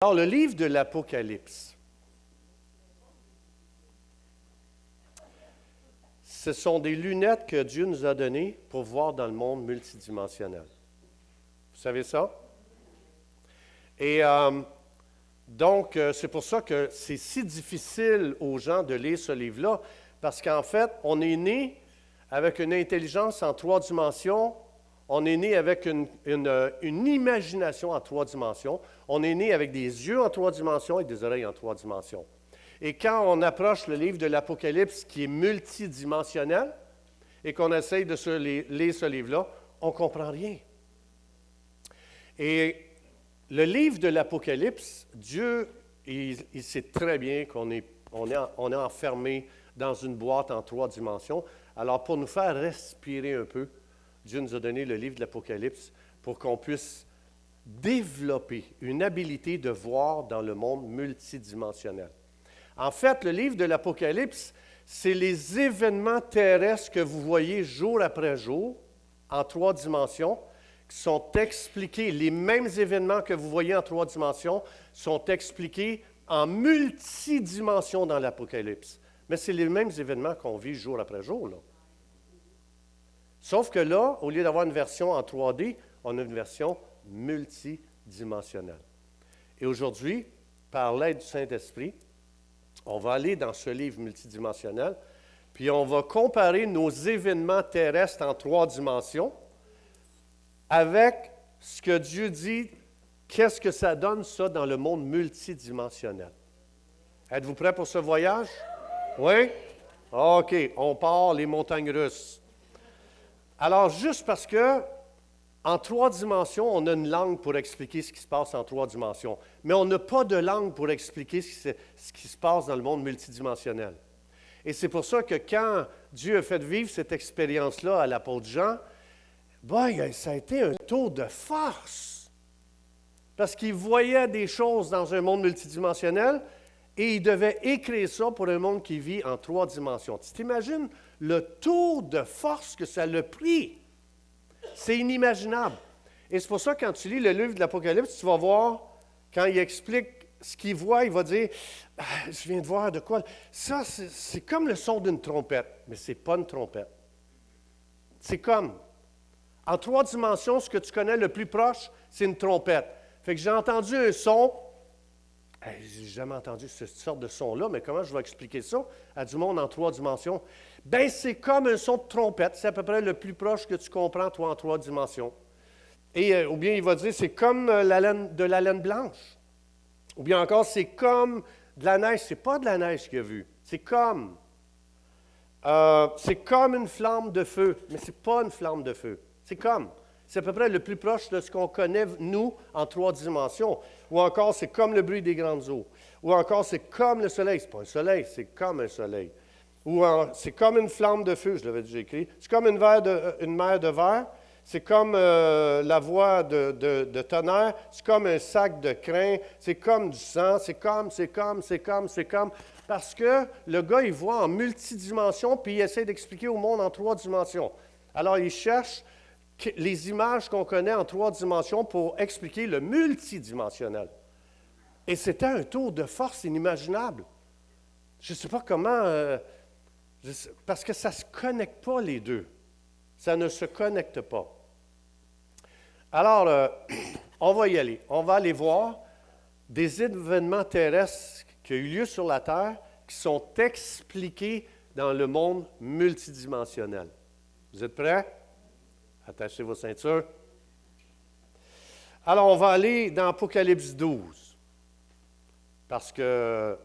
Alors, le livre de l'Apocalypse, ce sont des lunettes que Dieu nous a données pour voir dans le monde multidimensionnel. Vous savez ça? Et donc, c'est pour ça que c'est si difficile aux gens de lire ce livre-là, parce qu'en fait, on est né avec une intelligence en 3 dimensions, on est né avec une imagination en 3 dimensions, on est né avec des yeux en 3 dimensions et des oreilles en 3 dimensions. Et quand on approche le livre de l'Apocalypse qui est multidimensionnel et qu'on essaye de lire ce livre-là, on ne comprend rien. Et le livre de l'Apocalypse, Dieu, il sait très bien qu'on est enfermé dans une boîte en 3 dimensions. Alors, pour nous faire respirer un peu, Dieu nous a donné le livre de l'Apocalypse pour qu'on puisse développer une habilité de voir dans le monde multidimensionnel. En fait, le livre de l'Apocalypse, c'est les événements terrestres que vous voyez jour après jour, en 3 dimensions, qui sont expliqués. Les mêmes événements que vous voyez en 3 dimensions sont expliqués en multidimensions dans l'Apocalypse. Mais c'est les mêmes événements qu'on vit jour après jour, là. Sauf que là, au lieu d'avoir une version en 3D, on a une version multidimensionnelle. Et aujourd'hui, par l'aide du Saint-Esprit, on va aller dans ce livre multidimensionnel, puis on va comparer nos événements terrestres en 3 dimensions avec ce que Dieu dit, qu'est-ce que ça donne, ça, dans le monde multidimensionnel. Êtes-vous prêts pour ce voyage? Oui? OK, on part les montagnes russes. Alors, juste parce que en 3 dimensions, on a une langue pour expliquer ce qui se passe en 3 dimensions, mais on n'a pas de langue pour expliquer ce qui se passe dans le monde multidimensionnel. Et c'est pour ça que quand Dieu a fait vivre cette expérience-là à l'apôtre Jean, ça a été un tour de force. Parce qu'il voyait des choses dans un monde multidimensionnel et il devait écrire ça pour un monde qui vit en 3 dimensions. Tu t'imagines le tour de force que ça l'a pris? C'est inimaginable. Et c'est pour ça que quand tu lis le livre de l'Apocalypse, tu vas voir, quand il explique ce qu'il voit, il va dire « Je viens de voir de quoi? » Ça, c'est comme le son d'une trompette, mais ce n'est pas une trompette. C'est comme, en 3 dimensions, ce que tu connais le plus proche, c'est une trompette. Fait que j'ai entendu un son, je n'ai jamais entendu cette sorte de son-là, mais comment je vais expliquer ça à du monde en 3 dimensions? Bien, c'est comme un son de trompette. C'est à peu près le plus proche que tu comprends, toi, en 3 dimensions. Et, ou bien, il va dire, c'est comme de la laine blanche. Ou bien encore, c'est comme de la neige. Ce n'est pas de la neige qu'il a vu. C'est comme une flamme de feu, mais ce n'est pas une flamme de feu. C'est comme. C'est à peu près le plus proche de ce qu'on connaît, nous, en 3 dimensions. Ou encore, c'est comme le bruit des grandes eaux. Ou encore, c'est comme le soleil. Ce n'est pas un soleil, c'est comme un soleil. Ou c'est comme une flamme de feu, je l'avais déjà écrit. C'est comme une mer de verre. C'est comme la voix de tonnerre. C'est comme un sac de crin. C'est comme du sang. C'est comme. Parce que le gars, il voit en multidimension, puis il essaie d'expliquer au monde en 3 dimensions. Alors, il cherche les images qu'on connaît en 3 dimensions pour expliquer le multidimensionnel. Et c'était un tour de force inimaginable. Je ne sais pas comment... parce que ça ne se connecte pas, les deux. Ça ne se connecte pas. Alors, on va y aller. On va aller voir des événements terrestres qui ont eu lieu sur la Terre qui sont expliqués dans le monde multidimensionnel. Vous êtes prêts? Attachez vos ceintures. Alors, on va aller dans Apocalypse 12, parce que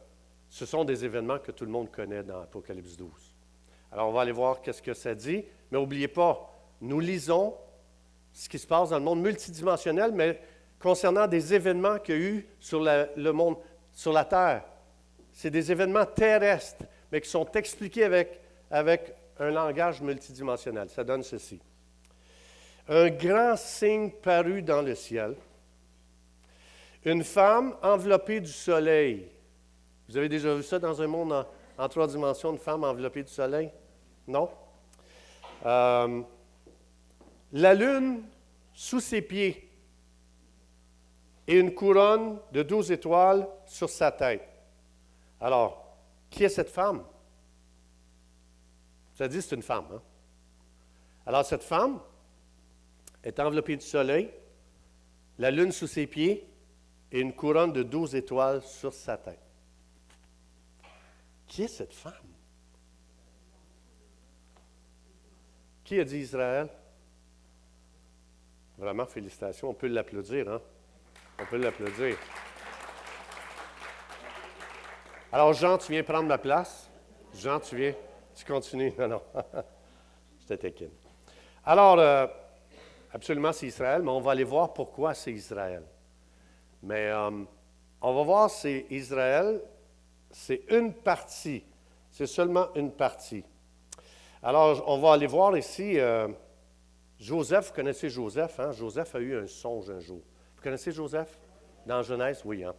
ce sont des événements que tout le monde connaît dans Apocalypse 12. Alors, on va aller voir qu'est-ce que ça dit, mais n'oubliez pas, nous lisons ce qui se passe dans le monde multidimensionnel, mais concernant des événements qu'il y a eu sur le monde, sur la Terre. C'est des événements terrestres, mais qui sont expliqués avec un langage multidimensionnel. Ça donne ceci. Un grand signe parut dans le ciel. Une femme enveloppée du soleil. Vous avez déjà vu ça dans un monde en 3 dimensions, une femme enveloppée du soleil? Non? La lune sous ses pieds. et une couronne de 12 étoiles sur sa tête. Alors, qui est cette femme? Ça dit que c'est une femme. Hein? Alors, cette femme est enveloppée du soleil, la lune sous ses pieds et une couronne de 12 étoiles sur sa tête. Qui est cette femme? Qui a dit Israël? Vraiment, félicitations. On peut l'applaudir, hein? On peut l'applaudir. Alors, Jean, tu viens prendre ma place. Jean, tu viens. Tu continues. Non, non. Je te taquine. Alors, absolument, c'est Israël, mais on va aller voir pourquoi c'est Israël. Mais on va voir, c'est Israël, c'est une partie. C'est seulement une partie. Alors, on va aller voir ici, Joseph, vous connaissez Joseph, hein? Joseph a eu un songe un jour. Vous connaissez Joseph? Dans Genèse, oui. Hein?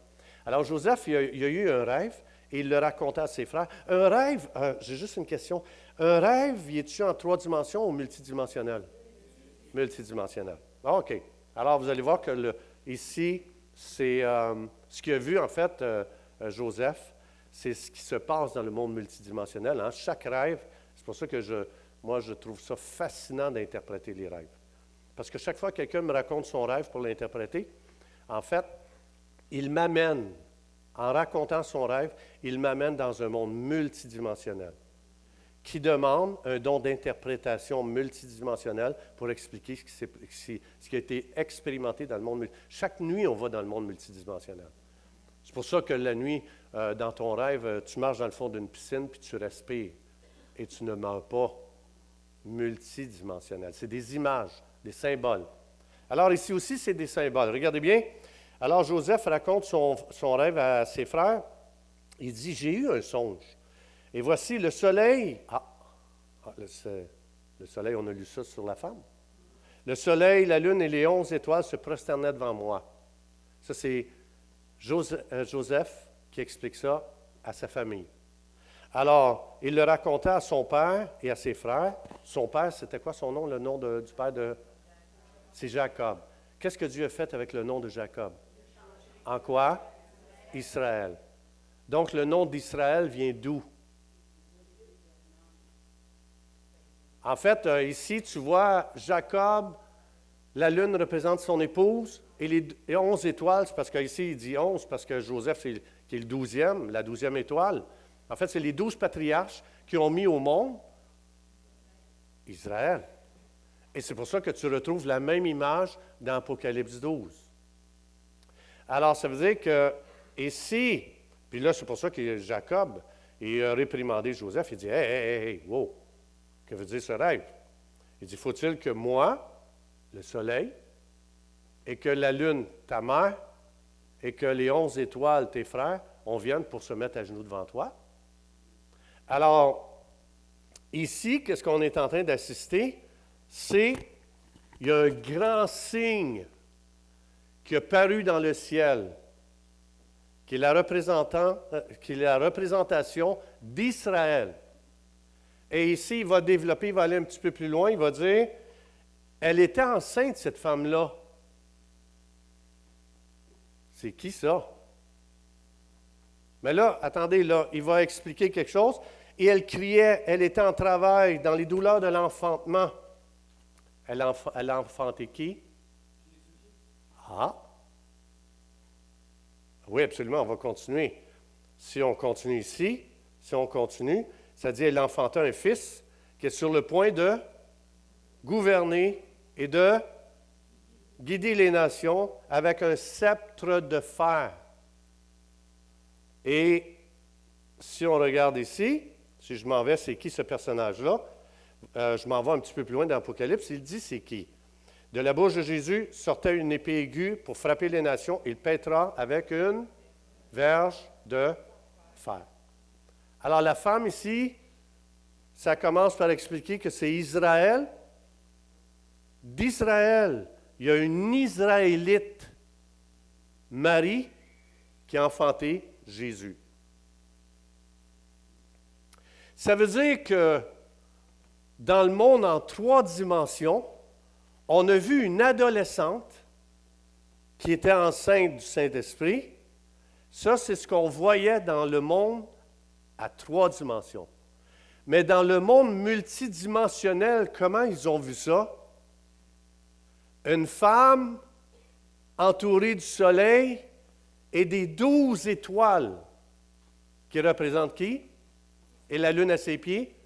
Alors, Joseph, il a eu un rêve et il le raconta à ses frères. Un rêve, j'ai juste une question. Un rêve, y est-tu en 3 dimensions ou multidimensionnel? Multidimensionnel. OK. Alors, vous allez voir que ici, c'est ce qu'il a vu, en fait, Joseph, c'est ce qui se passe dans le monde multidimensionnel. Hein? Chaque rêve, c'est pour ça que moi, je trouve ça fascinant d'interpréter les rêves. Parce que chaque fois que quelqu'un me raconte son rêve pour l'interpréter, en fait, il m'amène, en racontant son rêve, il m'amène dans un monde multidimensionnel qui demande un don d'interprétation multidimensionnel pour expliquer ce qui a été expérimenté dans le monde multidimensionnel. Chaque nuit, on va dans le monde multidimensionnel. C'est pour ça que la nuit, dans ton rêve, tu marches dans le fond d'une piscine puis tu respires et tu ne meurs pas. Multidimensionnel. C'est des images, des symboles. Alors ici aussi, c'est des symboles. Regardez bien. Alors Joseph raconte son rêve à ses frères. Il dit, j'ai eu un songe. Et voici le soleil. Le soleil, on a lu ça sur la femme. Le soleil, la lune et les 11 étoiles se prosternaient devant moi. Ça, c'est Joseph qui explique ça à sa famille. Alors, il le raconta à son père et à ses frères. Son père, c'était quoi son nom, le nom du père de... C'est Jacob. Qu'est-ce que Dieu a fait avec le nom de Jacob? En quoi? Israël. Donc, le nom d'Israël vient d'où? En fait, ici, tu vois, Jacob, la lune représente son épouse, et les 11 étoiles, c'est parce qu'ici, il dit 11, parce que Joseph, qui est le 12e, la 12e étoile. En fait, c'est les 12 patriarches qui ont mis au monde Israël. Et c'est pour ça que tu retrouves la même image dans Apocalypse 12. Alors, ça veut dire que ici, puis là, c'est pour ça que Jacob, il a réprimandé Joseph, il dit, hey, wow, que veut dire ce rêve? Il dit, faut-il que moi, le soleil, et que la lune, ta mère, et que les 11 étoiles, tes frères, on vienne pour se mettre à genoux devant toi? Alors, ici, qu'est-ce qu'on est en train d'assister? Il y a un grand signe qui a paru dans le ciel, qui est la représentation d'Israël. Et ici, il va développer, il va aller un petit peu plus loin, il va dire, elle était enceinte, cette femme-là. C'est qui ça? Mais là, attendez, là, il va expliquer quelque chose. Et elle criait, elle était en travail, dans les douleurs de l'enfantement. Elle a enfanté qui? Ah! Oui, absolument, on va continuer. Si on continue ici, ça dit elle enfanta un fils qui est sur le point de gouverner et de guider les nations avec un sceptre de fer. Et si on regarde ici, si je m'en vais, c'est qui ce personnage-là? Je m'en vais un petit peu plus loin dans l'Apocalypse, il dit c'est qui? De la bouche de Jésus sortait une épée aiguë pour frapper les nations. Il pètera avec une verge de fer. Alors la femme ici, ça commence par expliquer que c'est Israël. D'Israël, il y a une Israélite, Marie, qui a enfanté Jésus. Ça veut dire que dans le monde en 3 dimensions, on a vu une adolescente qui était enceinte du Saint-Esprit. Ça, c'est ce qu'on voyait dans le monde à 3 dimensions. Mais dans le monde multidimensionnel, comment ils ont vu ça? Une femme entourée du soleil et des 12 étoiles qui représentent qui? Et la lune à ses pieds?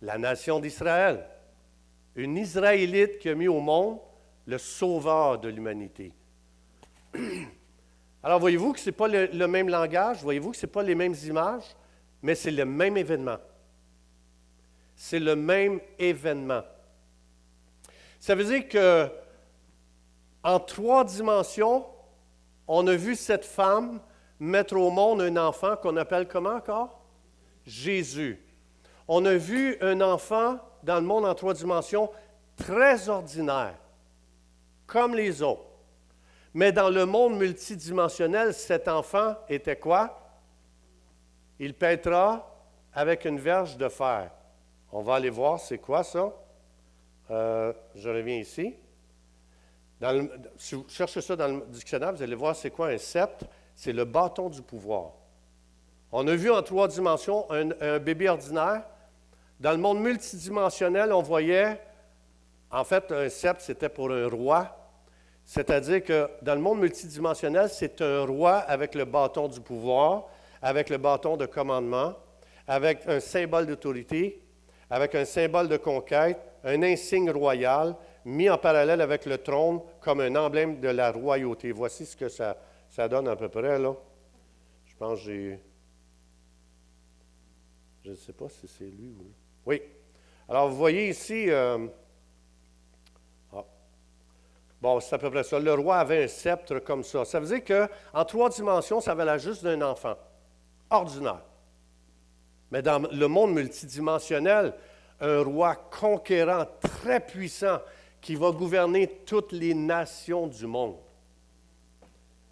La nation d'Israël. Une Israélite qui a mis au monde le sauveur de l'humanité. Alors, voyez-vous que ce n'est pas le même langage, voyez-vous que ce n'est pas les mêmes images, mais c'est le même événement. C'est le même événement. Ça veut dire que en 3 dimensions, on a vu cette femme mettre au monde un enfant qu'on appelle comment encore? Jésus. On a vu un enfant dans le monde en 3 dimensions très ordinaire, comme les autres. Mais dans le monde multidimensionnel, cet enfant était quoi? Il pètera avec une verge de fer. On va aller voir c'est quoi ça. Je reviens ici. Si vous cherchez ça dans le dictionnaire, vous allez voir c'est quoi un sceptre. C'est le bâton du pouvoir. On a vu en 3 dimensions un bébé ordinaire. Dans le monde multidimensionnel, on voyait, en fait, un sceptre, c'était pour un roi. C'est-à-dire que dans le monde multidimensionnel, c'est un roi avec le bâton du pouvoir, avec le bâton de commandement, avec un symbole d'autorité, avec un symbole de conquête, un insigne royal, mis en parallèle avec le trône comme un emblème de la royauté. Voici ce que ça donne à peu près, là. Je pense que j'ai... Je ne sais pas si c'est lui ou lui. Oui. Alors, vous voyez ici... Bon, c'est à peu près ça. Le roi avait un sceptre comme ça. Ça veut dire qu'en 3 dimensions, ça avait l'air juste d'un enfant, ordinaire. Mais dans le monde multidimensionnel, un roi conquérant, très puissant, qui va gouverner toutes les nations du monde.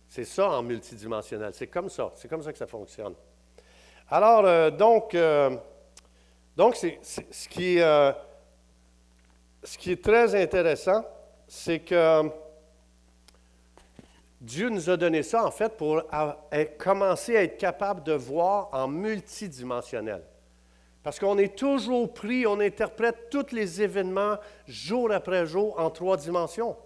C'est ça en multidimensionnel. C'est comme ça. C'est comme ça que ça fonctionne. Alors, donc ce qui est très intéressant, c'est que Dieu nous a donné ça, en fait, pour commencer à être capable de voir en multidimensionnel. Parce qu'on est toujours pris, on interprète tous les événements jour après jour en 3 dimensions.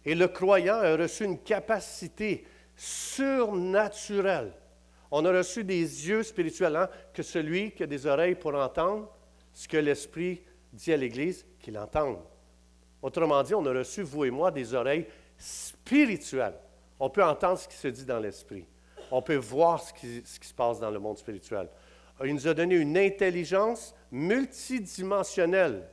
Et le croyant a reçu une capacité surnaturelle. On a reçu des yeux spirituels, hein, que celui qui a des oreilles pour entendre ce que l'Esprit dit à l'Église, qu'il entende. Autrement dit, on a reçu, vous et moi, des oreilles spirituelles. On peut entendre ce qui se dit dans l'Esprit. On peut voir ce qui se passe dans le monde spirituel. Il nous a donné une intelligence multidimensionnelle.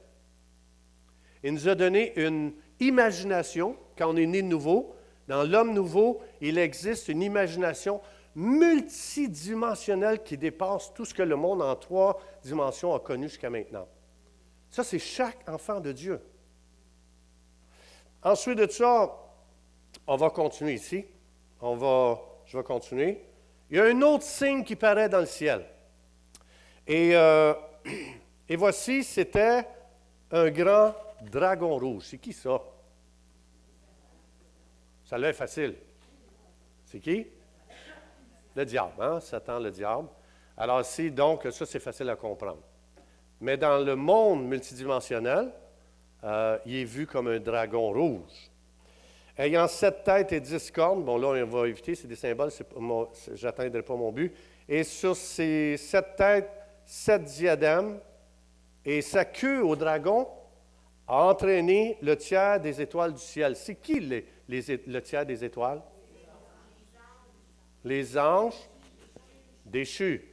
Il nous a donné une imagination, quand on est né de nouveau. Dans l'homme nouveau, il existe une imagination multidimensionnelle qui dépasse tout ce que le monde en 3 dimensions a connu jusqu'à maintenant. Ça, c'est chaque enfant de Dieu. Ensuite de ça, on va continuer ici. Je vais continuer. Il y a un autre signe qui paraît dans le ciel. Et voici, c'était un grand dragon rouge. C'est qui ça? Ça l'a facile. C'est qui? Le diable, hein? Satan, le diable. Alors ici, donc, ça, c'est facile à comprendre. Mais dans le monde multidimensionnel, il est vu comme un dragon rouge. Ayant 7 têtes et 10 cornes, bon là, on va éviter, c'est des symboles, je n'atteindrai pas mon but. Et sur ces 7 têtes, 7 diadèmes, et sa queue au dragon a entraîné le tiers des étoiles du ciel. C'est qui le tiers des étoiles? Les anges déchus.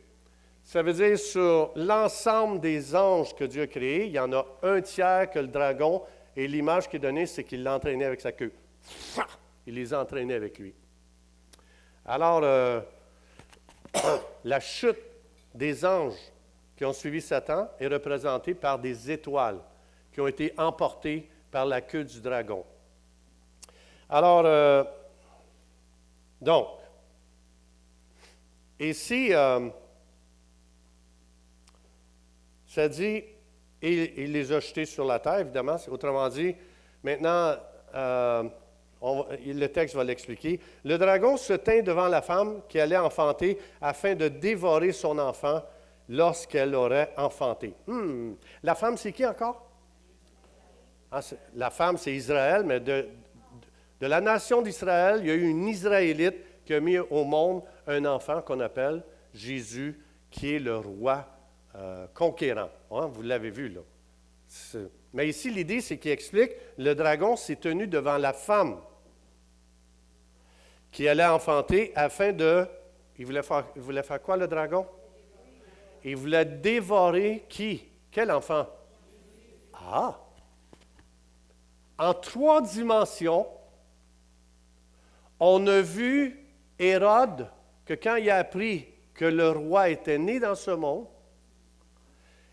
Ça veut dire sur l'ensemble des anges que Dieu a créés, il y en a un tiers que le dragon, et l'image qui est donnée, c'est qu'il l'a entraîné avec sa queue. Il les a entraînés avec lui. Alors, la chute des anges qui ont suivi Satan est représentée par des étoiles qui ont été emportées par la queue du dragon. Alors, donc, ici, ça dit, il les a jetés sur la terre, évidemment. Autrement dit, maintenant, le texte va l'expliquer. Le dragon se tint devant la femme qui allait enfanter afin de dévorer son enfant lorsqu'elle aurait enfanté. La femme, c'est qui encore? La femme, c'est Israël, mais de la nation d'Israël, il y a eu une Israélite qui a mis au monde un enfant qu'on appelle Jésus, qui est le roi conquérant. Hein, vous l'avez vu, là. Mais ici, l'idée, c'est qu'il explique, le dragon s'est tenu devant la femme qui allait enfanter afin de... Il voulait faire quoi, le dragon? Il voulait dévorer qui? Quel enfant? Ah! En 3 dimensions, on a vu Hérode, que quand il a appris que le roi était né dans ce monde,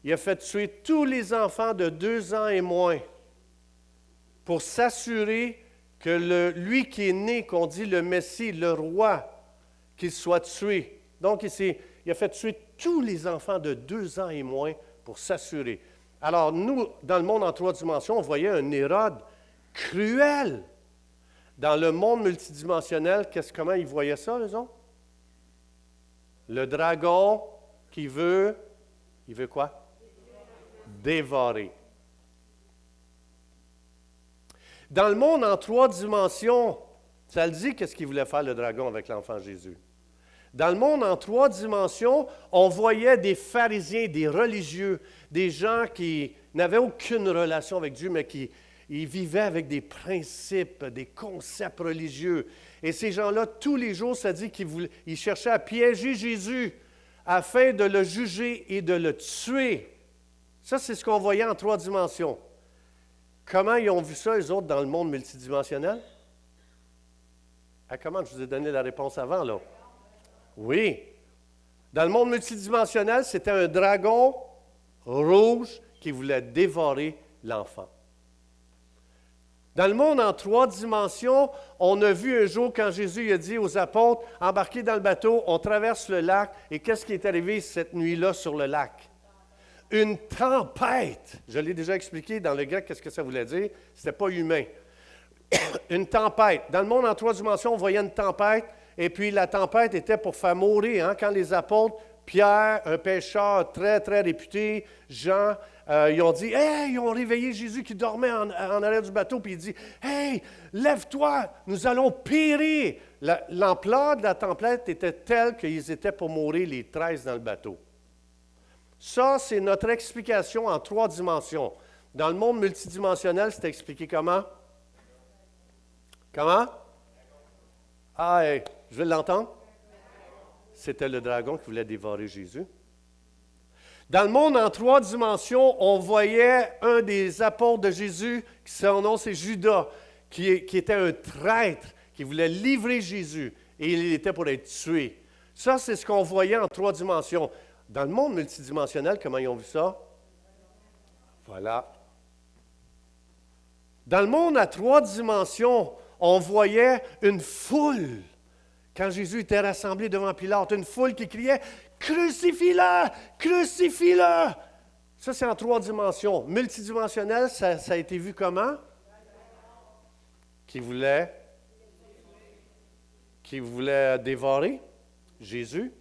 il a fait tuer tous les enfants de 2 ans et moins pour s'assurer que lui qui est né, qu'on dit le Messie, le roi, qu'il soit tué. Donc, il a fait tuer tous les enfants de 2 ans et moins pour s'assurer. Alors, nous, dans le monde en 3 dimensions, on voyait un Hérode cruel. Dans le monde multidimensionnel, comment ils voyaient ça, les autres? Le dragon qui veut... Il veut quoi? Dévorer. Dans le monde en 3 dimensions, ça le dit qu'est-ce qu'il voulait faire le dragon avec l'enfant Jésus. Dans le monde en 3 dimensions, on voyait des pharisiens, des religieux, des gens qui n'avaient aucune relation avec Dieu, mais qui vivaient avec des principes, des concepts religieux. Et ces gens-là, tous les jours, ça dit qu'ils cherchaient à piéger Jésus afin de le juger et de le tuer. Ça, c'est ce qu'on voyait en 3 dimensions. Comment ils ont vu ça, eux autres, dans le monde multidimensionnel? Comment je vous ai donné la réponse avant, là? Oui. Dans le monde multidimensionnel, c'était un dragon rouge qui voulait dévorer l'enfant. Dans le monde en 3 dimensions, on a vu un jour quand Jésus a dit aux apôtres, embarquez dans le bateau, on traverse le lac, et qu'est-ce qui est arrivé cette nuit-là sur le lac? Une tempête. Je l'ai déjà expliqué dans le grec, qu'est-ce que ça voulait dire? Ce n'était pas humain. Une tempête. Dans le monde en 3 dimensions, on voyait une tempête, et puis la tempête était pour faire mourir. Hein, quand les apôtres, Pierre, un pêcheur très, très réputé, Jean, ils ont dit, « Hey! » Ils ont réveillé Jésus qui dormait en arrière du bateau, puis il dit, « Hey! Lève-toi! Nous allons périr! » L'ampleur de la tempête était telle qu'ils étaient pour mourir les 13 dans le bateau. Ça, c'est notre explication en 3 dimensions. Dans le monde multidimensionnel, c'est expliqué comment? Comment? Ah, hey, je vais l'entendre. C'était le dragon qui voulait dévorer Jésus. Dans le monde en 3 dimensions, on voyait un des apôtres de Jésus, son nom c'est Judas, qui était un traître, qui voulait livrer Jésus, et il était pour être tué. Ça, c'est ce qu'on voyait en 3 dimensions. Dans le monde multidimensionnel, comment ils ont vu ça? Voilà. Dans le monde à 3 dimensions, on voyait une foule. Quand Jésus était rassemblé devant Pilate, une foule qui criait « Crucifie-le! Crucifie-le! » Ça, c'est en 3 dimensions. Multidimensionnel, ça a été vu comment? Qui voulait dévorer Jésus.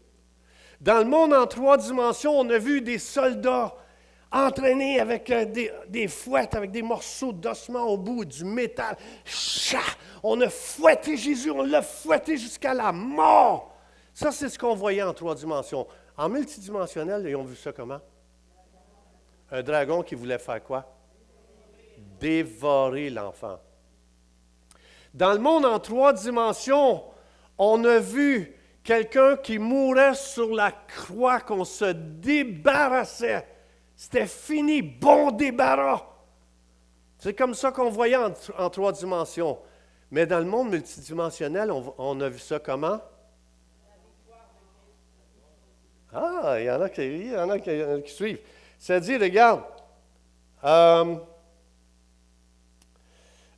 Dans le monde en 3 dimensions, on a vu des soldats entraînés avec des fouettes, avec des morceaux d'ossement au bout, du métal. Chah! On a fouetté Jésus, on l'a fouetté jusqu'à la mort. Ça, c'est ce qu'on voyait en 3 dimensions. En multidimensionnel, ils ont vu ça comment? Un dragon qui voulait faire quoi? Dévorer l'enfant. Dans le monde en 3 dimensions, on a vu quelqu'un qui mourait sur la croix, qu'on se débarrassait. C'était fini, bon débarras. C'est comme ça qu'on voyait en 3 dimensions. Mais dans le monde multidimensionnel, on a vu ça comment? Ah, il y en a qui suivent. C'est-à-dire, regarde,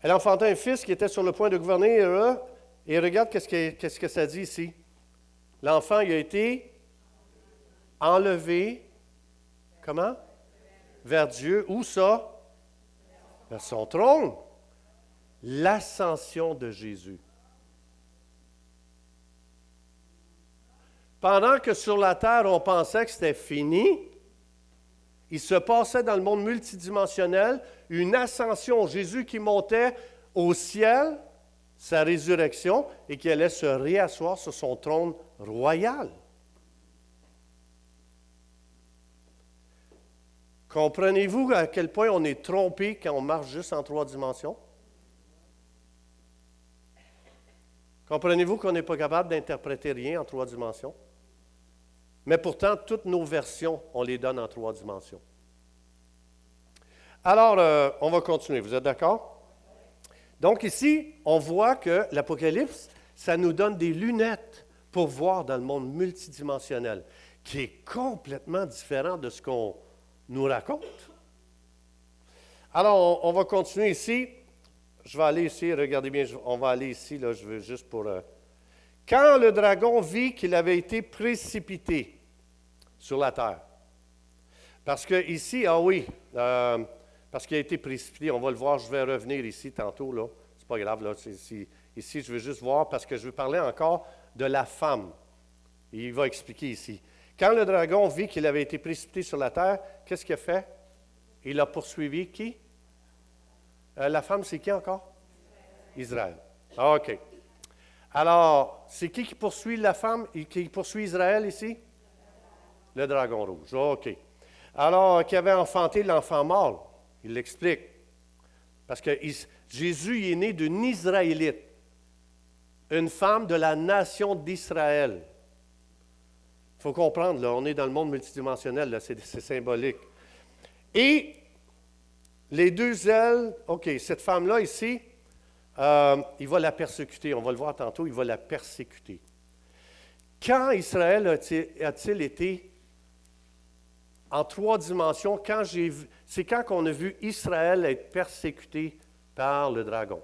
elle enfantait un fils qui était sur le point de gouverner, et regarde qu'est-ce que ça dit ici. L'enfant, il a été enlevé, comment? Vers Dieu. Où ça? Vers son trône. l'ascension de Jésus. Pendant que sur la terre, on pensait que c'était fini, il se passait dans le monde multidimensionnel une ascension. Jésus qui montait au ciel, sa résurrection, et qui allait se réasseoir sur son trône royal. Comprenez-vous à quel point on est trompé quand on marche juste en 3 dimensions? Comprenez-vous qu'on n'est pas capable d'interpréter rien en 3 dimensions? Mais pourtant, toutes nos versions, on les donne en 3 dimensions. Alors, on va continuer. Vous êtes d'accord? Donc ici, on voit que l'Apocalypse, ça nous donne des lunettes pour voir dans le monde multidimensionnel, qui est complètement différent de ce qu'on nous raconte. Alors, on va continuer ici. Je vais aller ici, regardez bien, on va aller ici, là, je veux juste pour... Quand le dragon vit qu'il avait été précipité sur la terre, parce que ici, parce qu'il a été précipité, on va le voir, je vais revenir ici tantôt, là, c'est pas grave, là, ici, je veux juste voir, parce que je veux parler encore de la femme. Il va expliquer ici. Quand le dragon vit qu'il avait été précipité sur la terre, qu'est-ce qu'il a fait? Il a poursuivi qui? La femme, c'est qui encore? Israël. OK. Alors, c'est qui poursuit la femme et qui poursuit Israël ici? Le dragon rouge. OK. Alors, qui avait enfanté l'enfant mort? Il l'explique. Parce que Jésus est né d'une Israélite, une femme de la nation d'Israël. Il faut comprendre, là, on est dans le monde multidimensionnel, là, c'est symbolique. Et les 2 ailes, OK, cette femme-là ici, il va la persécuter. On va le voir tantôt, il va la persécuter. Quand Israël a-t-il été en 3 dimensions? C'est quand qu'on a vu Israël être persécuté par le dragon.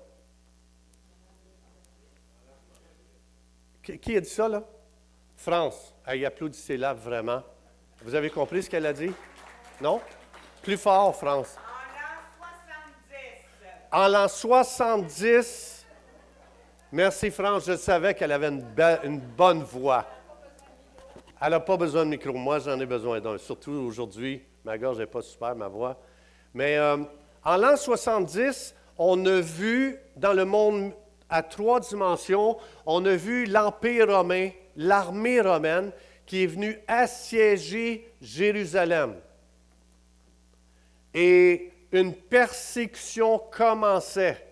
Qui a dit ça, là? France. Hey, applaudissez-la vraiment. Vous avez compris ce qu'elle a dit? Non? Plus fort, France. En l'an 70, merci France, je savais qu'elle avait une bonne voix. Elle n'a pas besoin de micro, moi j'en ai besoin d'un, surtout aujourd'hui, ma gorge n'est pas super, ma voix. Mais en l'an 70, on a vu dans le monde à 3 dimensions, on a vu l'Empire romain, l'armée romaine qui est venue assiéger Jérusalem. Et une persécution commençait.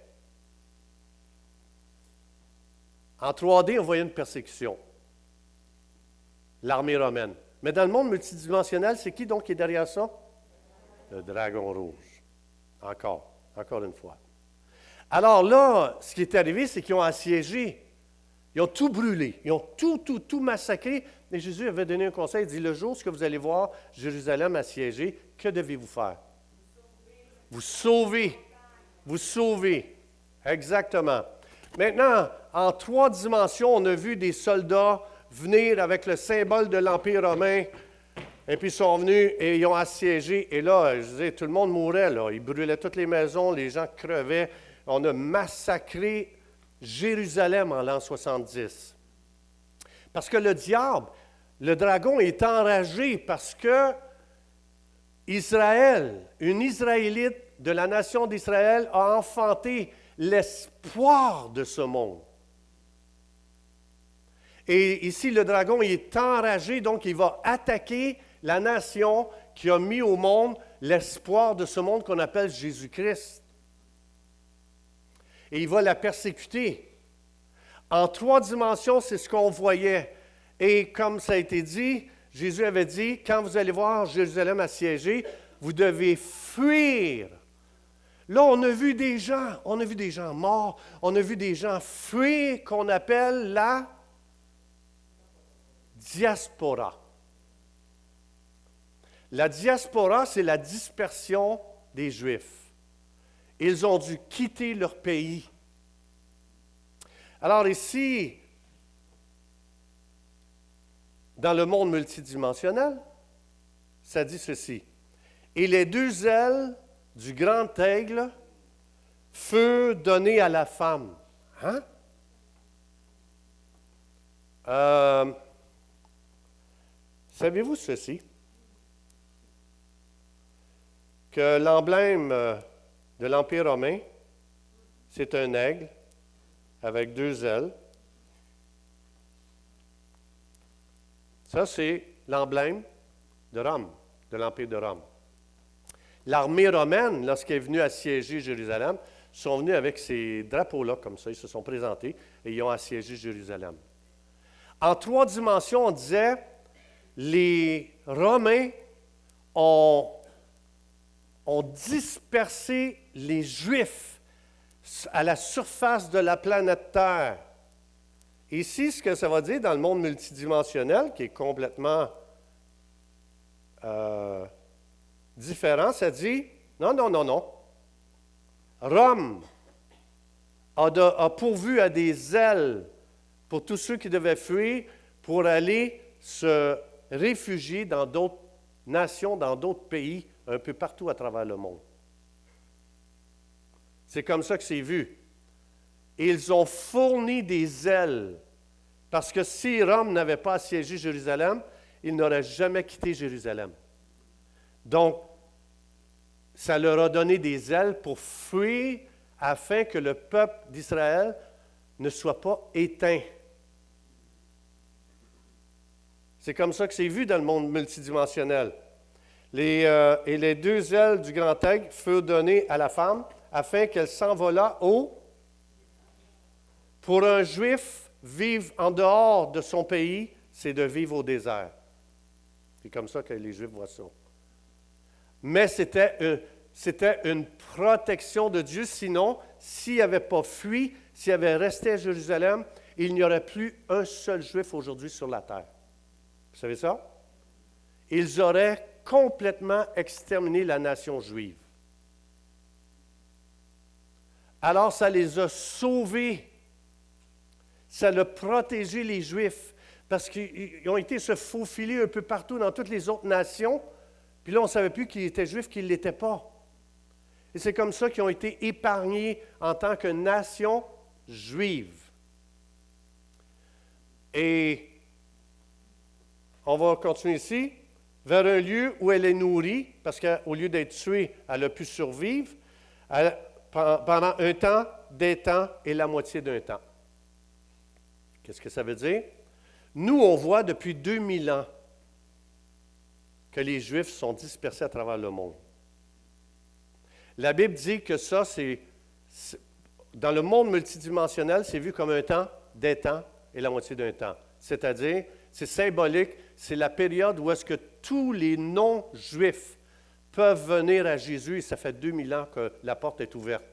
En 3D, on voyait une persécution. L'armée romaine. Mais dans le monde multidimensionnel, c'est qui donc qui est derrière ça? Le dragon rouge. Encore une fois. Alors là, ce qui est arrivé, c'est qu'ils ont assiégé. Ils ont tout brûlé. Ils ont tout massacré. Et Jésus avait donné un conseil. Il dit, le jour où vous allez voir Jérusalem assiégée, que devez-vous faire? Vous sauvez. Vous sauvez. Exactement. Maintenant, en 3 dimensions, on a vu des soldats venir avec le symbole de l'Empire romain. Et puis ils sont venus et ils ont assiégé. Et là, je disais, tout le monde mourait. Là. Ils brûlaient toutes les maisons, les gens crevaient. On a massacré Jérusalem en l'an 70. Parce que le diable, le dragon est enragé parce que Israël, une Israélite de la nation d'Israël, a enfanté l'espoir de ce monde. Et ici, le dragon il est enragé, donc il va attaquer la nation qui a mis au monde l'espoir de ce monde qu'on appelle Jésus-Christ. Et il va la persécuter. En 3 dimensions, c'est ce qu'on voyait. Et comme ça a été dit, Jésus avait dit, quand vous allez voir Jérusalem assiégée, vous devez fuir. Là, on a vu des gens morts, on a vu des gens fuir qu'on appelle la diaspora. La diaspora, c'est la dispersion des Juifs. Ils ont dû quitter leur pays. Alors ici, dans le monde multidimensionnel, ça dit ceci. Et les 2 ailes du grand aigle feu donné à la femme. Hein? Savez-vous ceci? Que l'emblème de l'Empire romain, c'est un aigle avec 2 ailes. Ça, c'est l'emblème de Rome, de l'Empire de Rome. L'armée romaine, lorsqu'elle est venue assiéger Jérusalem, sont venus avec ces drapeaux-là, comme ça, ils se sont présentés et ils ont assiégé Jérusalem. En 3 dimensions, on disait, les Romains ont dispersé les Juifs à la surface de la planète Terre. Ici, ce que ça va dire dans le monde multidimensionnel, qui est complètement différent, ça dit, non. Rome a pourvu à des ailes pour tous ceux qui devaient fuir pour aller se réfugier dans d'autres nations, dans d'autres pays, un peu partout à travers le monde. C'est comme ça que c'est vu. Ils ont fourni des ailes, parce que si Rome n'avait pas assiégé Jérusalem, ils n'auraient jamais quitté Jérusalem. Donc, ça leur a donné des ailes pour fuir afin que le peuple d'Israël ne soit pas éteint. C'est comme ça que c'est vu dans le monde multidimensionnel. Et les 2 ailes du grand aigle furent données à la femme afin qu'elle s'envolât au... Pour un Juif, vivre en dehors de son pays, c'est de vivre au désert. C'est comme ça que les Juifs voient ça. Mais c'était une protection de Dieu. Sinon, s'il n'avait pas fui, s'il avait resté à Jérusalem, il n'y aurait plus un seul Juif aujourd'hui sur la terre. Vous savez ça? Ils auraient complètement exterminé la nation juive. Alors, ça les a sauvés. Ça a protégé les Juifs. Parce qu'ils ont été se faufiler un peu partout dans toutes les autres nations. Puis là, on ne savait plus qu'ils étaient Juifs, qu'ils ne l'étaient pas. Et c'est comme ça qu'ils ont été épargnés en tant que nation juive. Et on va continuer ici. Vers un lieu où elle est nourrie, parce qu'au lieu d'être tuée, elle a pu survivre pendant un temps, des temps et la moitié d'un temps. Qu'est-ce que ça veut dire? Nous, on voit depuis 2000 ans que les Juifs sont dispersés à travers le monde. La Bible dit que ça, dans le monde multidimensionnel, c'est vu comme un temps, des temps et la moitié d'un temps. C'est-à-dire, c'est symbolique, c'est la période où est-ce que tous les non-Juifs peuvent venir à Jésus et ça fait 2000 ans que la porte est ouverte.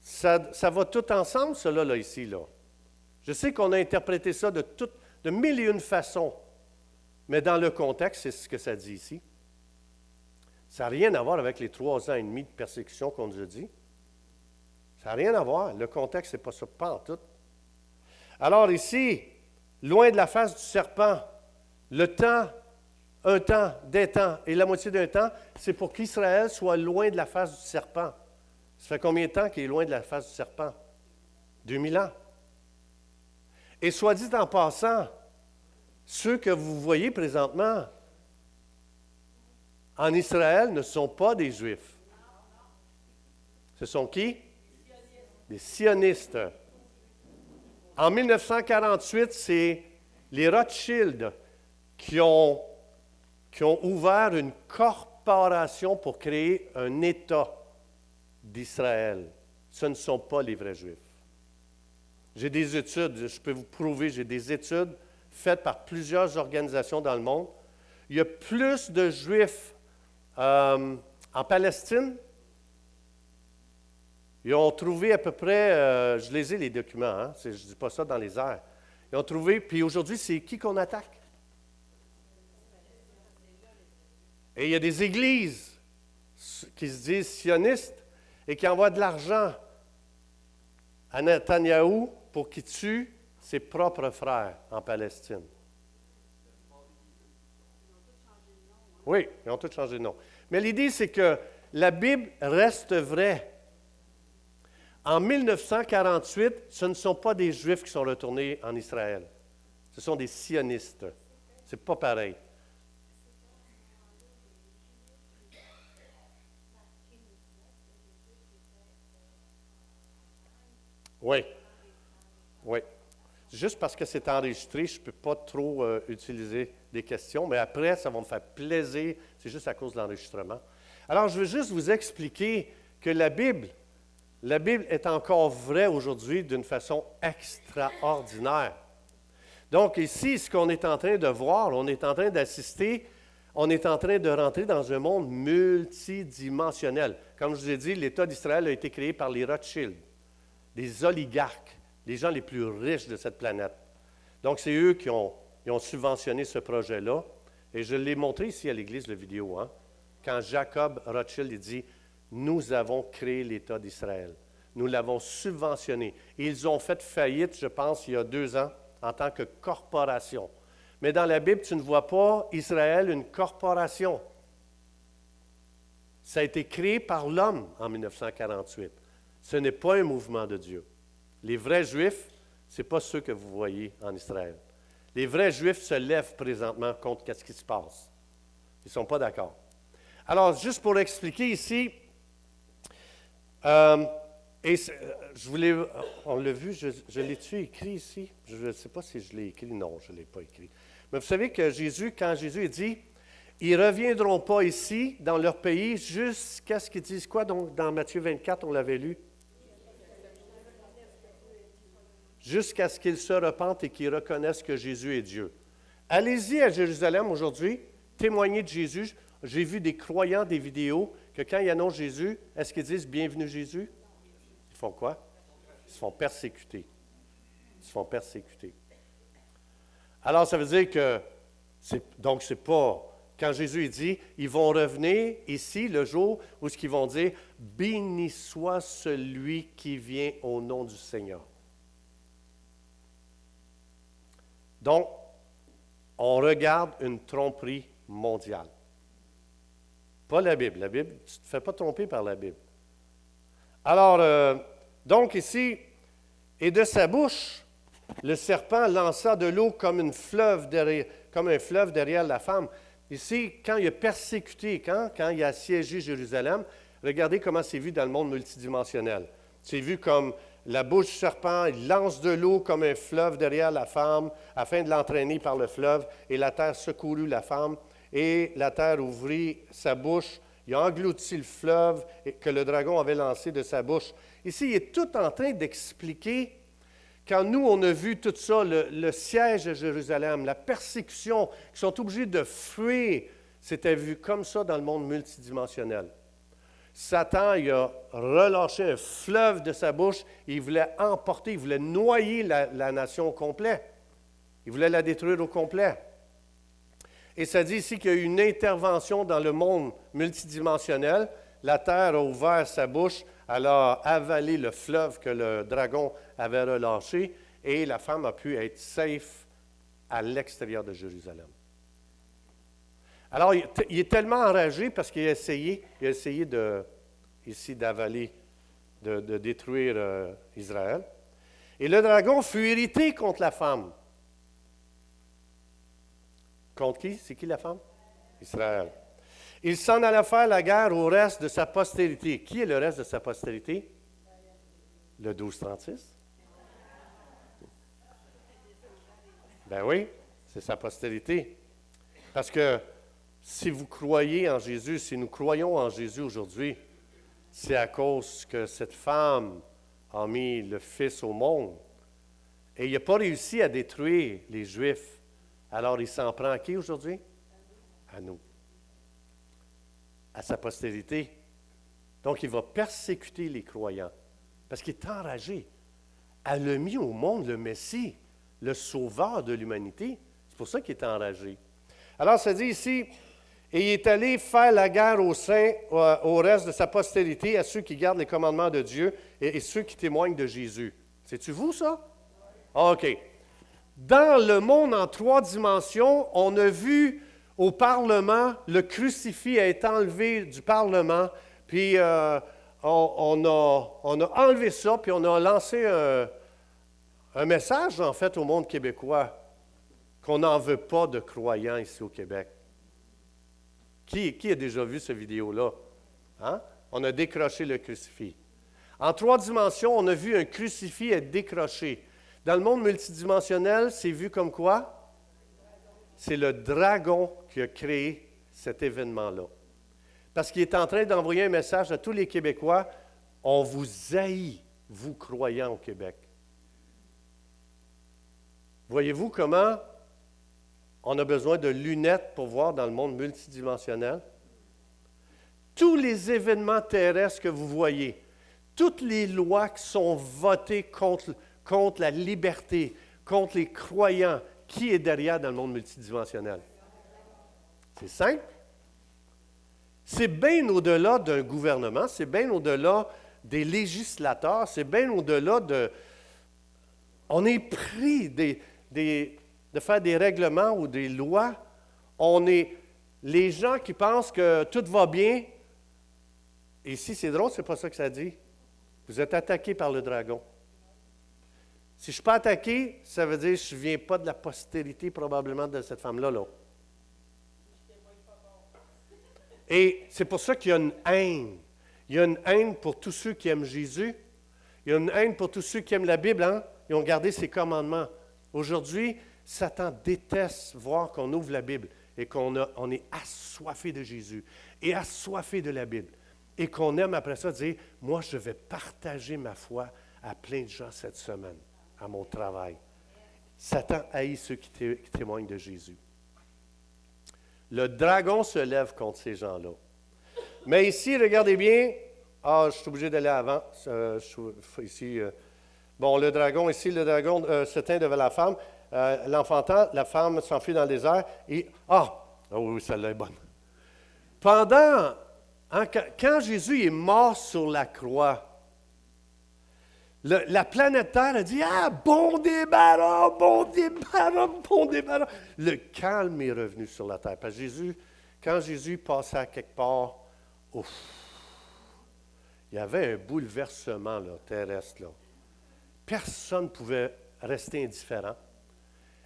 Ça va tout ensemble, cela, là, ici, là. Je sais qu'on a interprété ça de mille et une façons, mais dans le contexte, c'est ce que ça dit ici. Ça n'a rien à voir avec les 3 ans et demi de persécution qu'on nous a dit. Ça n'a rien à voir. Le contexte, ce n'est pas ça, pas en tout. Alors ici, loin de la face du serpent, le temps, un temps, des temps et la moitié d'un temps, c'est pour qu'Israël soit loin de la face du serpent. Ça fait combien de temps qu'il est loin de la face du serpent? 2000 ans. Et soit dit en passant, ceux que vous voyez présentement en Israël ne sont pas des Juifs. Ce sont qui? Des sionistes. En 1948, c'est les Rothschild qui ont ouvert une corporation pour créer un État d'Israël. Ce ne sont pas les vrais Juifs. J'ai des études, je peux vous prouver, j'ai des études faites par plusieurs organisations dans le monde. Il y a plus de Juifs en Palestine. Ils ont trouvé à peu près, je les ai les documents, hein, je ne dis pas ça dans les airs. Ils ont trouvé, puis aujourd'hui, c'est qui qu'on attaque? Et il y a des églises qui se disent sionistes et qui envoient de l'argent à Netanyahou pour qu'il tue ses propres frères en Palestine. Oui, ils ont tous changé de nom. Mais l'idée, c'est que la Bible reste vraie. En 1948, ce ne sont pas des Juifs qui sont retournés en Israël. Ce sont des sionistes. C'est pas pareil. Oui. Oui. Juste parce que c'est enregistré, je ne peux pas trop utiliser des questions, mais après, ça va me faire plaisir. C'est juste à cause de l'enregistrement. Alors, je veux juste vous expliquer que la Bible est encore vraie aujourd'hui d'une façon extraordinaire. Donc, ici, ce qu'on est en train de voir, on est en train d'assister, on est en train de rentrer dans un monde multidimensionnel. Comme je vous ai dit, l'État d'Israël a été créé par les Rothschild, des oligarques, les gens les plus riches de cette planète. Donc, c'est eux qui ont subventionné ce projet-là. Et je l'ai montré ici à l'église, la vidéo, hein? Quand Jacob Rothschild il dit « Nous avons créé l'État d'Israël. Nous l'avons subventionné. » Ils ont fait faillite, je pense, il y a 2 ans, en tant que corporation. Mais dans la Bible, tu ne vois pas Israël une corporation. Ça a été créé par l'homme en 1948. Ce n'est pas un mouvement de Dieu. Les vrais Juifs, ce n'est pas ceux que vous voyez en Israël. Les vrais Juifs se lèvent présentement contre ce qui se passe. Ils ne sont pas d'accord. Alors, juste pour expliquer ici, je voulais, on l'a vu, je l'ai-tu écrit ici? Je ne sais pas si je l'ai écrit. Non, je ne l'ai pas écrit. Mais vous savez que Jésus, quand Jésus dit, ils ne reviendront pas ici, dans leur pays, jusqu'à ce qu'ils disent quoi? Donc, dans Matthieu 24, on l'avait lu. Jusqu'à ce qu'ils se repentent et qu'ils reconnaissent que Jésus est Dieu. Allez-y à Jérusalem aujourd'hui, témoignez de Jésus. J'ai vu des croyants, des vidéos, que quand ils annoncent Jésus, est-ce qu'ils disent « Bienvenue Jésus » ? Ils font quoi? Ils se font persécuter. Ils se font persécuter. Alors, ça veut dire que, donc c'est pas, quand Jésus dit, ils vont revenir ici le jour où ils vont dire « Béni soit celui qui vient au nom du Seigneur ». Donc, on regarde une tromperie mondiale. Pas la Bible. La Bible, tu ne te fais pas tromper par la Bible. Alors, donc ici, et de sa bouche, le serpent lança de l'eau comme un fleuve derrière la femme. Ici, quand il a persécuté, quand il a assiégé Jérusalem, regardez comment c'est vu dans le monde multidimensionnel. C'est vu comme la bouche du serpent, il lance de l'eau comme un fleuve derrière la femme, afin de l'entraîner par le fleuve, et la terre secourut la femme, et la terre ouvrit sa bouche, il a englouti le fleuve que le dragon avait lancé de sa bouche. Ici, il est tout en train d'expliquer, quand nous, on a vu tout ça, le siège de Jérusalem, la persécution, qui sont obligés de fuir, c'était vu comme ça dans le monde multidimensionnel. Satan, il a relâché un fleuve de sa bouche, et il voulait emporter, il voulait noyer la nation au complet. Il voulait la détruire au complet. Et ça dit ici qu'il y a eu une intervention dans le monde multidimensionnel. La terre a ouvert sa bouche, elle a avalé le fleuve que le dragon avait relâché, et la femme a pu être safe à l'extérieur de Jérusalem. Alors, il est tellement enragé parce qu'il a essayé d'avaler, de détruire Israël. Et le dragon fut irrité contre la femme. Contre qui? C'est qui la femme? Israël. Il s'en alla faire la guerre au reste de sa postérité. Qui est le reste de sa postérité? Le 1236. Ben oui, c'est sa postérité. Parce que si vous croyez en Jésus, si nous croyons en Jésus aujourd'hui, c'est à cause que cette femme a mis le Fils au monde. Et il n'a pas réussi à détruire les Juifs. Alors, il s'en prend à qui aujourd'hui? À nous. À sa postérité. Donc, il va persécuter les croyants. Parce qu'il est enragé. Elle a mis au monde le Messie, le sauveur de l'humanité. C'est pour ça qu'il est enragé. Alors, ça dit ici, et il est allé faire la guerre aux saints, au reste de sa postérité, à ceux qui gardent les commandements de Dieu et ceux qui témoignent de Jésus. C'est-tu vous, ça? OK. Dans le monde en 3 dimensions, on a vu au Parlement, le crucifix a été enlevé du Parlement, Puis on a enlevé ça, puis on a lancé un message, en fait, au monde québécois, qu'on n'en veut pas de croyants ici au Québec. Qui a déjà vu cette vidéo-là? Hein? On a décroché le crucifix. En 3 dimensions, on a vu un crucifix être décroché. Dans le monde multidimensionnel, c'est vu comme quoi? C'est le dragon qui a créé cet événement-là. Parce qu'il est en train d'envoyer un message à tous les Québécois, on vous haït, vous croyants au Québec. Voyez-vous comment on a besoin de lunettes pour voir dans le monde multidimensionnel? Tous les événements terrestres que vous voyez, toutes les lois qui sont votées contre la liberté, contre les croyants, qui est derrière dans le monde multidimensionnel? C'est simple. C'est bien au-delà d'un gouvernement, c'est bien au-delà des législateurs, c'est bien au-delà de... On est pris de faire des règlements ou des lois. On est les gens qui pensent que tout va bien. Et ici, c'est drôle, c'est pas ça que ça dit. Vous êtes attaqué par le dragon. Si je ne suis pas attaqué, ça veut dire que je ne viens pas de la postérité probablement de cette femme-là. Là. Et c'est pour ça qu'il y a une haine. Il y a une haine pour tous ceux qui aiment Jésus. Il y a une haine pour tous ceux qui aiment la Bible. Hein? Ils ont gardé ses commandements. Aujourd'hui, Satan déteste voir qu'on ouvre la Bible et on est assoiffé de Jésus et assoiffé de la Bible. Et qu'on aime après ça dire, moi, je vais partager ma foi à plein de gens cette semaine, à mon travail. Satan haït ceux qui témoignent de Jésus. Le dragon se lève contre ces gens-là. Mais ici, regardez bien, je suis obligé d'aller avant. Ici, le dragon se tint devant la femme. L'enfantant, la femme s'enfuit dans le désert. Et, oui, celle-là est bonne. Quand Jésus est mort sur la croix, la planète Terre a dit « bon débarras, bon débarras, bon débarras ». Le calme est revenu sur la terre. Parce que quand Jésus passait à quelque part, il y avait un bouleversement là, terrestre. Là. Personne ne pouvait rester indifférent.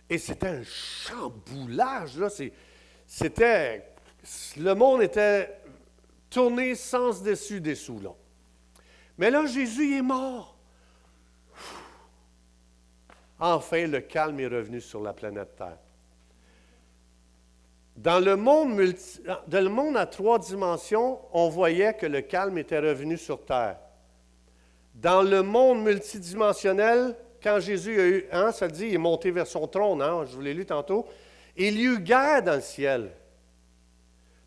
Et c'était un chamboulage. Là. Le monde était tourné sens dessus dessous. Là. Mais là, Jésus est mort. Enfin, le calme est revenu sur la planète Terre. Dans le monde à 3 dimensions, on voyait que le calme était revenu sur Terre. Dans le monde multidimensionnel, quand Jésus a eu, ça dit, il est monté vers son trône, je vous l'ai lu tantôt, il y eut guerre dans le ciel.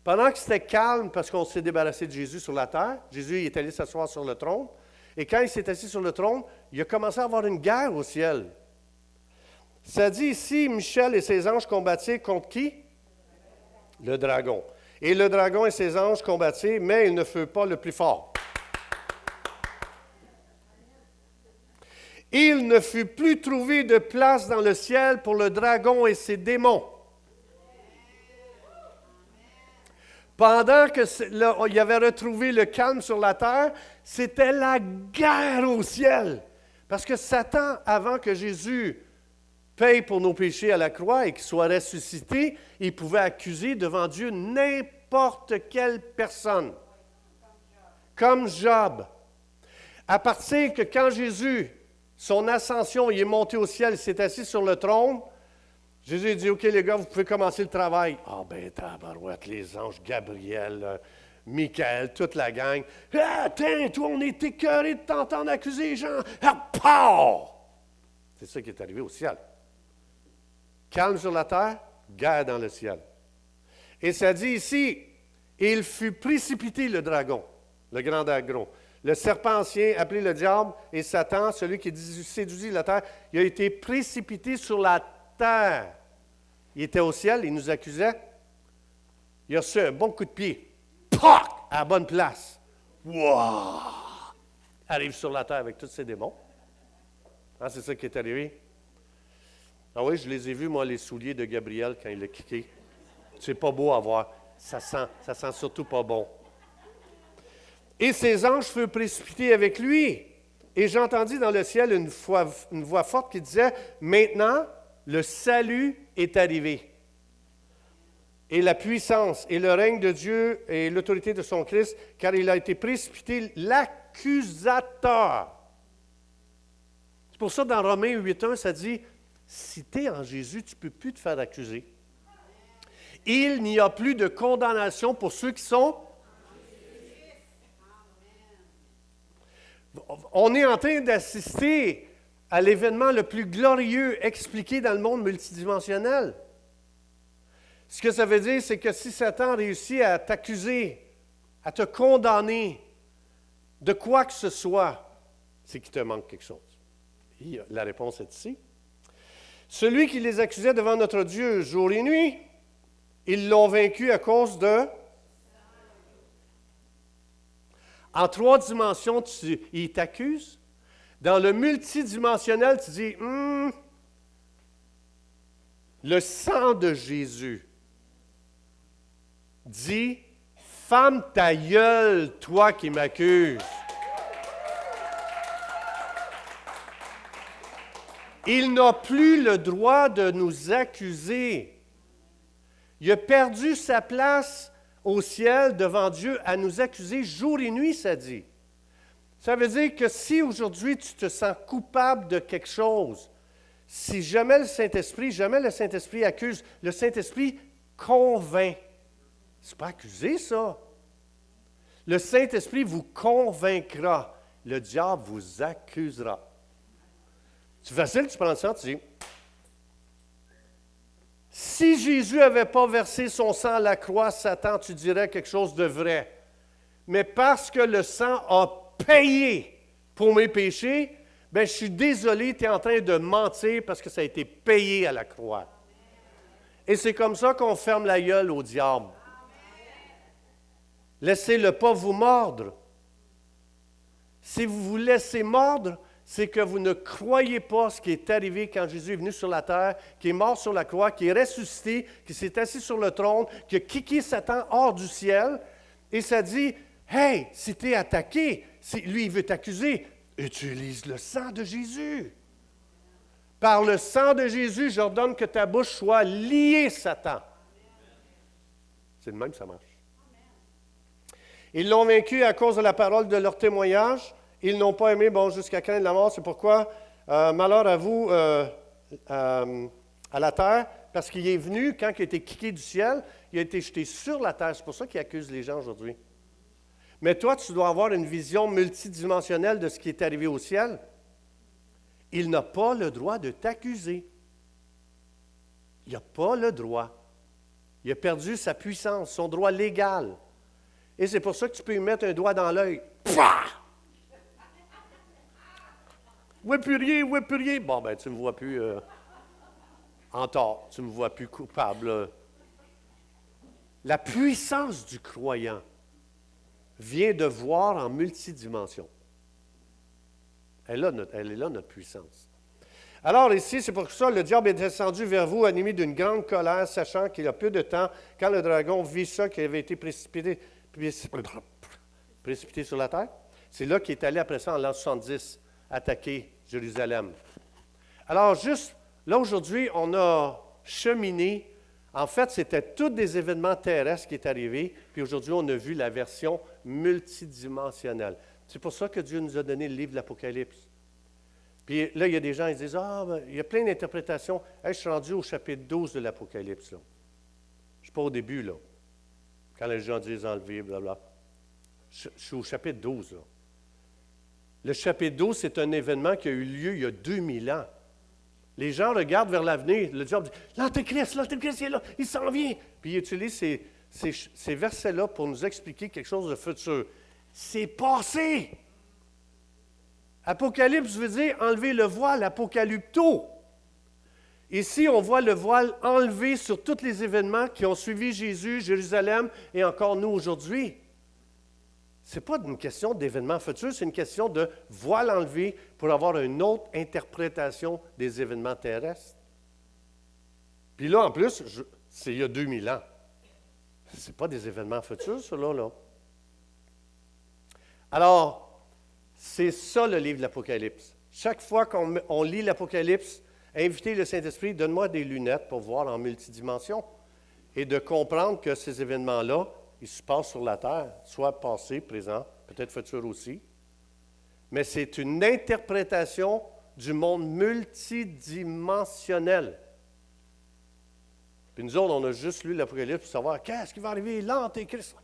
Pendant que c'était calme, parce qu'on s'est débarrassé de Jésus sur la terre, Jésus est allé s'asseoir sur le trône, et quand il s'est assis sur le trône, il a commencé à avoir une guerre au ciel. Ça dit ici, Michel et ses anges combattirent contre qui? Le dragon. Et le dragon et ses anges combattirent, mais ils ne furent pas le plus fort. Il ne fut plus trouvé de place dans le ciel pour le dragon et ses démons. Pendant qu'il avait retrouvé le calme sur la terre, c'était la guerre au ciel. Parce que Satan, avant que Jésus paye pour nos péchés à la croix et qu'il soit ressuscité, il pouvait accuser devant Dieu n'importe quelle personne. Comme Job. À partir que quand Jésus, son ascension, il est monté au ciel, il s'est assis sur le trône, Jésus a dit, OK les gars, vous pouvez commencer le travail. Tabarouette, les anges, Gabriel, Michael, toute la gang. Tiens, toi, on est écœurés de t'entendre accuser les gens. C'est ça qui est arrivé au ciel. Calme sur la terre, guerre dans le ciel. Et ça dit ici, il fut précipité le dragon, le grand dragon. Le serpent ancien, appelé le diable, et Satan, celui qui séduisit la terre, il a été précipité sur la terre. Il était au ciel, il nous accusait. Il a reçu un bon coup de pied. Poc! À la bonne place. Wow! Arrive sur la terre avec tous ses démons. C'est ça qui est arrivé. Ah oui, je les ai vus, moi, les souliers de Gabriel quand il a kické. C'est pas beau à voir. Ça sent surtout pas bon. Et ses anges furent précipités avec lui. Et j'entendis dans le ciel une voix forte qui disait, « Maintenant, le salut est arrivé. Et la puissance et le règne de Dieu et l'autorité de son Christ, car il a été précipité l'accusateur. » C'est pour ça, dans Romains 8.1, ça dit, « Si tu es en Jésus, tu ne peux plus te faire accuser. Il n'y a plus de condamnation pour ceux qui sont... » On est en train d'assister à l'événement le plus glorieux expliqué dans le monde multidimensionnel. Ce que ça veut dire, c'est que si Satan réussit à t'accuser, à te condamner de quoi que ce soit, c'est qu'il te manque quelque chose. Et la réponse est ici. Celui qui les accusait devant notre Dieu jour et nuit, ils l'ont vaincu à cause de... En 3 dimensions, il t'accuse. Dans le multidimensionnel, tu dis, le sang de Jésus dit, ferme ta gueule, toi qui m'accuses. Il n'a plus le droit de nous accuser. Il a perdu sa place au ciel, devant Dieu, à nous accuser jour et nuit, ça dit. Ça veut dire que si aujourd'hui tu te sens coupable de quelque chose, si jamais le Saint-Esprit accuse, le Saint-Esprit convainc. C'est pas accuser, ça. Le Saint-Esprit vous convaincra. Le diable vous accusera. C'est facile, tu prends ça, tu dis... Si Jésus n'avait pas versé son sang à la croix, Satan, tu dirais quelque chose de vrai. Mais parce que le sang a payé pour mes péchés, bien, je suis désolé, tu es en train de mentir parce que ça a été payé à la croix. Et c'est comme ça qu'on ferme la gueule au diable. Laissez-le pas vous mordre. Si vous vous laissez mordre, c'est que vous ne croyez pas ce qui est arrivé quand Jésus est venu sur la terre, qui est mort sur la croix, qui est ressuscité, qui s'est assis sur le trône, qui a kické Satan hors du ciel. Et ça dit, « Hey, si tu es attaqué, lui, il veut t'accuser, utilise le sang de Jésus. Par le sang de Jésus, j'ordonne que ta bouche soit liée, Satan. » C'est de même que ça marche. Ils l'ont vaincu à cause de la parole de leur témoignage. Ils n'ont pas aimé, jusqu'à craindre la mort. C'est pourquoi, malheur à vous à la terre, parce qu'il est venu, quand il a été kické du ciel, il a été jeté sur la terre. C'est pour ça qu'il accuse les gens aujourd'hui. Mais toi, tu dois avoir une vision multidimensionnelle de ce qui est arrivé au ciel. Il n'a pas le droit de t'accuser. Il n'a pas le droit. Il a perdu sa puissance, son droit légal. Et c'est pour ça que tu peux lui mettre un doigt dans l'œil. Pah! Oui, plus rien, oui, plus rien. Bon, ben, tu ne me vois plus en tort, tu ne me vois plus coupable. La puissance du croyant vient de voir en multidimension. Elle est là, notre puissance. Alors ici, c'est pour ça que le diable est descendu vers vous, animé d'une grande colère, sachant qu'il y a peu de temps, quand le dragon vit ça, qui avait été précipité sur la terre, c'est là qu'il est allé après ça en l'an 70. Attaquer Jérusalem. Alors, juste là, aujourd'hui, on a cheminé. En fait, c'était tous des événements terrestres qui sont arrivés, puis aujourd'hui, on a vu la version multidimensionnelle. C'est pour ça que Dieu nous a donné le livre de l'Apocalypse. Puis là, il y a des gens qui disent, il y a plein d'interprétations. Hey, je suis rendu au chapitre 12 de l'Apocalypse. Là. Je ne suis pas au début, là. Quand les gens disent enlever, blablabla. Je suis au chapitre 12, là. Le chapitre 12, c'est un événement qui a eu lieu il y a 2000 ans. Les gens regardent vers l'avenir. Le diable dit, l'Antéchrist, il est là, il s'en vient. Puis il utilise ces versets-là pour nous expliquer quelque chose de futur. C'est passé. Apocalypse veut dire enlever le voile, apocalypto. Ici, on voit le voile enlevé sur tous les événements qui ont suivi Jésus, Jérusalem et encore nous aujourd'hui. Ce n'est pas une question d'événements futurs, c'est une question de voile enlevé pour avoir une autre interprétation des événements terrestres. Puis là, en plus, c'est il y a 2000 ans. Ce n'est pas des événements futurs, cela, là. Alors, c'est ça le livre de l'Apocalypse. Chaque fois qu'on lit l'Apocalypse, invitez le Saint-Esprit, donne-moi des lunettes pour voir en multidimension et de comprendre que ces événements-là, ils se passent sur la terre, soit passé, présent, peut-être futur aussi. Mais c'est une interprétation du monde multidimensionnel. Puis nous autres, on a juste lu l'Apocalypse pour savoir qu'est-ce qui va arriver, l'Antéchrist.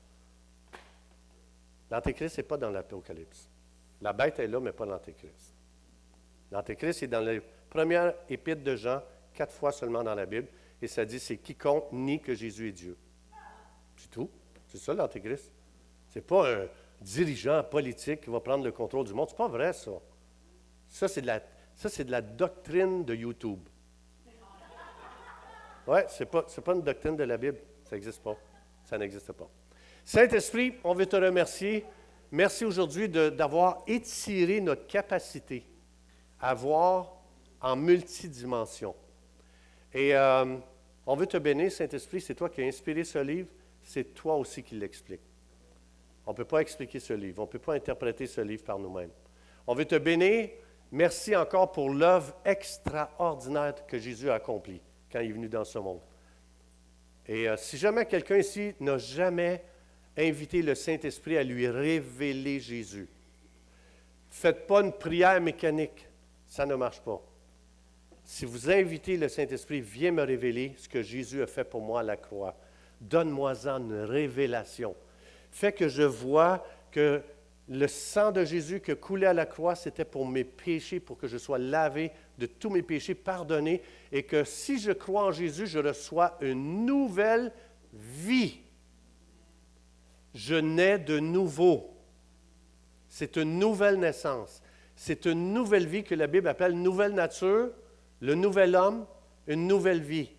L'Antéchrist n'est pas dans l'Apocalypse. La bête est là, mais pas l'Antéchrist. L'Antéchrist est dans la première épître de Jean, 4 fois seulement dans la Bible, et ça dit c'est quiconque nie que Jésus est Dieu. C'est tout. C'est ça l'Antéchrist. Ce n'est pas un dirigeant politique qui va prendre le contrôle du monde. Ce n'est pas vrai, ça. Ça, c'est de la doctrine de YouTube. Oui, ce n'est pas une doctrine de la Bible. Ça n'existe pas. Ça n'existe pas. Saint-Esprit, on veut te remercier. Merci aujourd'hui d'avoir étiré notre capacité à voir en multidimension. Et on veut te bénir, Saint-Esprit. C'est toi qui as inspiré ce livre. C'est toi aussi qui l'explique. On ne peut pas expliquer ce livre. On ne peut pas interpréter ce livre par nous-mêmes. On veut te bénir. Merci encore pour l'œuvre extraordinaire que Jésus a accomplie quand il est venu dans ce monde. Et si jamais quelqu'un ici n'a jamais invité le Saint-Esprit à lui révéler Jésus, ne faites pas une prière mécanique. Ça ne marche pas. Si vous invitez le Saint-Esprit, viens me révéler ce que Jésus a fait pour moi à la croix. Donne-moi-en une révélation. Fais que je vois que le sang de Jésus qui coulait à la croix, c'était pour mes péchés, pour que je sois lavé de tous mes péchés, pardonné, et que si je crois en Jésus, je reçois une nouvelle vie. Je nais de nouveau. C'est une nouvelle naissance. C'est une nouvelle vie que la Bible appelle nouvelle nature, le nouvel homme, une nouvelle vie.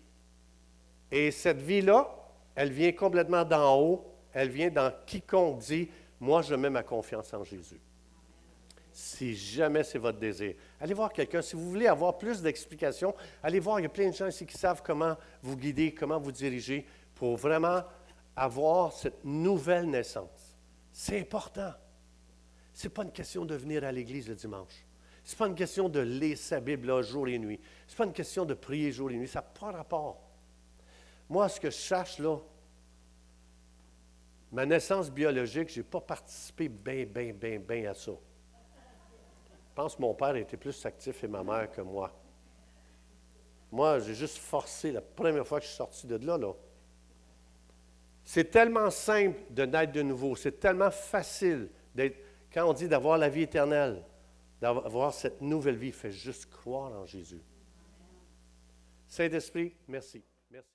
Et cette vie-là, elle vient complètement d'en haut. Elle vient dans quiconque dit « Moi, je mets ma confiance en Jésus ». Si jamais c'est votre désir. Allez voir quelqu'un. Si vous voulez avoir plus d'explications, allez voir. Il y a plein de gens ici qui savent comment vous guider, comment vous diriger pour vraiment avoir cette nouvelle naissance. C'est important. Ce n'est pas une question de venir à l'église le dimanche. Ce n'est pas une question de lire sa Bible là, jour et nuit. Ce n'est pas une question de prier jour et nuit. Ça n'a pas rapport. Moi, ce que je cherche là, ma naissance biologique, je n'ai pas participé bien à ça. Je pense que mon père était plus actif et ma mère que moi. Moi, j'ai juste forcé la première fois que je suis sorti de là. C'est tellement simple de naître de nouveau. C'est tellement facile d'être, quand on dit d'avoir la vie éternelle, d'avoir cette nouvelle vie, il fait juste croire en Jésus. Saint-Esprit, merci.